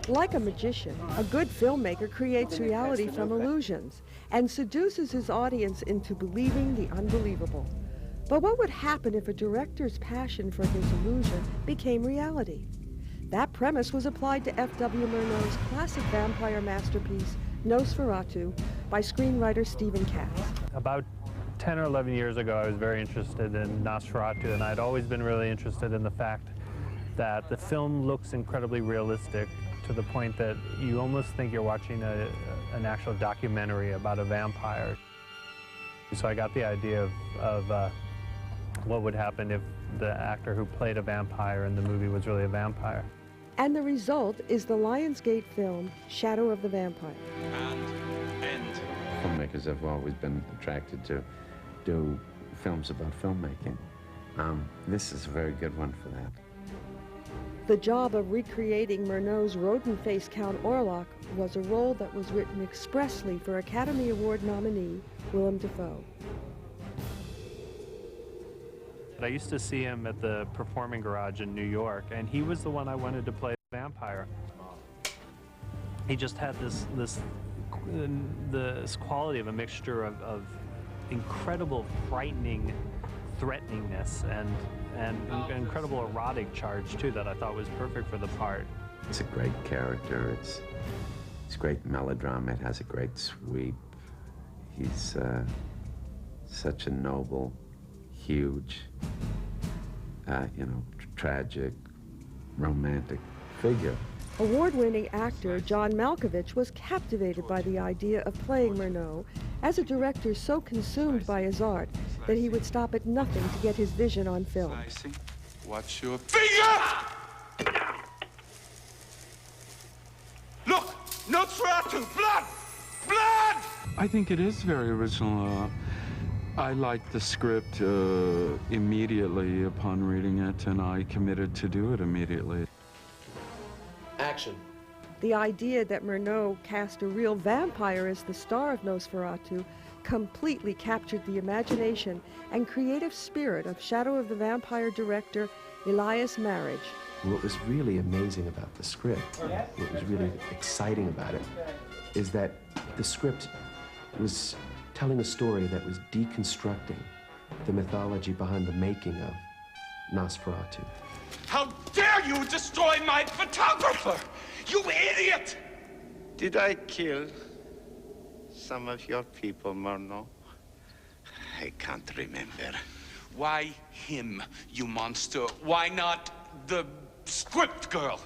Like a magician, a good filmmaker creates reality from illusions and seduces his audience into believing the unbelievable. But what would happen if a director's passion for his illusion became reality? That premise was applied to F.W. Murnau's classic vampire masterpiece, Nosferatu, by screenwriter Stephen Katz. About 10 or 11 years ago, I was very interested in Nosferatu, and I'd always been really interested in the fact that the film looks incredibly realistic to the point that you almost think you're watching an actual documentary about a vampire. So I got the idea of what would happen if the actor who played a vampire in the movie was really a vampire. And the result is the Lionsgate film, Shadow of the Vampire. And end. Filmmakers have always been attracted to do films about filmmaking. This is a very good one for that. The job of recreating Murnau's rodent-faced Count Orlok was a role that was written expressly for Academy Award nominee Willem Dafoe. I used to see him at the Performing Garage in New York, and he was the one I wanted to play the vampire. He just had this quality of a mixture of incredible frightening threateningness and incredible erotic charge too that I thought was perfect for the part. It's a great character. It's great melodrama. It has a great sweep. He's such a noble, huge, tragic, romantic figure. Award-winning actor John Malkovich was captivated by the idea of playing Murnau as a director so consumed by his art that he would stop at nothing to get his vision on film. Watch your finger! Look! Nosferatu! Blood! Blood! I think it is very original. I liked the script immediately upon reading it, and I committed to do it immediately. Action. The idea that Murnau cast a real vampire as the star of Nosferatu completely captured the imagination and creative spirit of Shadow of the Vampire director Elias Marriage. What was really amazing about the script, what was really exciting about it, is that the script was telling a story that was deconstructing the mythology behind the making of Nosferatu. How dare you destroy my photographer! You idiot! Did I kill some of your people, Murnau? I can't remember. Why him, you monster? Why not the script girl?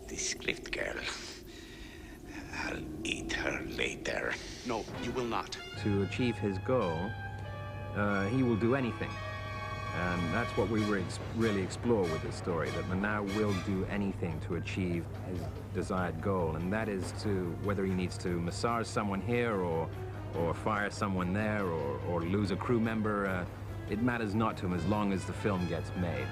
The script girl. I'll eat her later. No, you will not. To achieve his goal, he will do anything. And that's what we really explore with this story, that Murnau will do anything to achieve his desired goal, and that is to, whether he needs to massage someone here or fire someone there or lose a crew member, it matters not to him as long as the film gets made.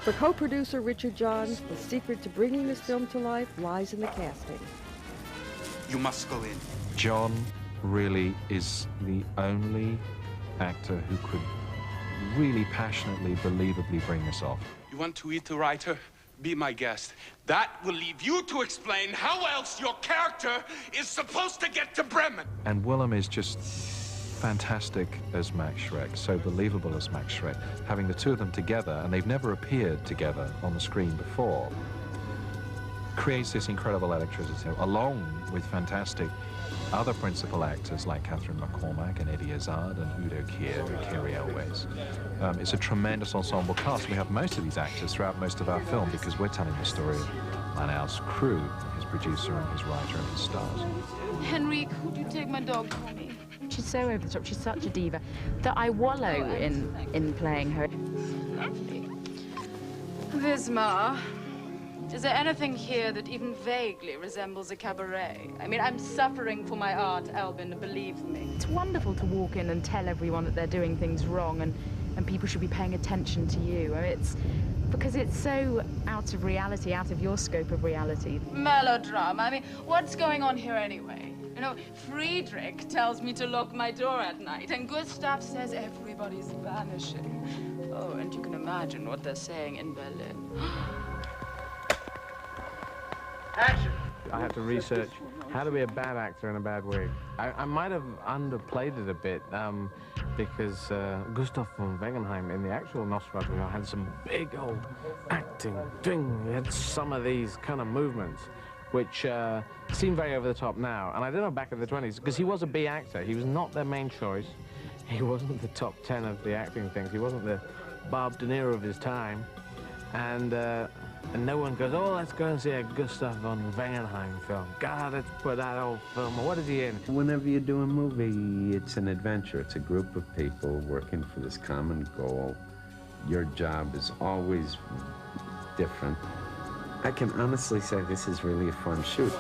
For co-producer Richard Johns, the secret to bringing this film to life lies in the casting. You must go in. John really is the only actor who could really passionately, believably bring this off. You want to eat the writer? Be my guest. That will leave you to explain how else your character is supposed to get to Bremen. And Willem is just fantastic as Max Schreck, so believable as Max Schreck. Having the two of them together, and they've never appeared together on the screen before, creates this incredible electricity, along with fantastic other principal actors like Catherine McCormack and Eddie Izzard and Udo Kier and Carrie Elwes. It's a tremendous ensemble cast. We have most of these actors throughout most of our film because we're telling the story of Murnau's crew, his producer and his writer and his stars. Henrique, would you take my dog for me? She's so over the top, she's such a diva, that I wallow in playing her. Visma, is there anything here that even vaguely resembles a cabaret? I mean, I'm suffering for my art, Albin, believe me. It's wonderful to walk in and tell everyone that they're doing things wrong and people should be paying attention to you. I mean, it's because it's so out of reality, out of your scope of reality. Melodrama. I mean, what's going on here anyway? No, Friedrich tells me to lock my door at night, and Gustav says everybody's vanishing. Oh, and you can imagine what they're saying in Berlin. Action! I had to research how to be a bad actor in a bad wig. I might have underplayed it a bit because Gustav von Wangenheim in the actual Nosferatu had some big old acting thing. He had some of these kind of movements which seem very over the top now. And I don't know back in the 20s, because he was a B actor. He was not their main choice. He wasn't the top 10 of the acting things. He wasn't the Bob De Niro of his time. And no one goes, oh, let's go and see a Gustav von Wangenheim film. God, let's put that old film. What is he in? Whenever you do a movie, it's an adventure. It's a group of people working for this common goal. Your job is always different. I can honestly say this is really a fun shoot.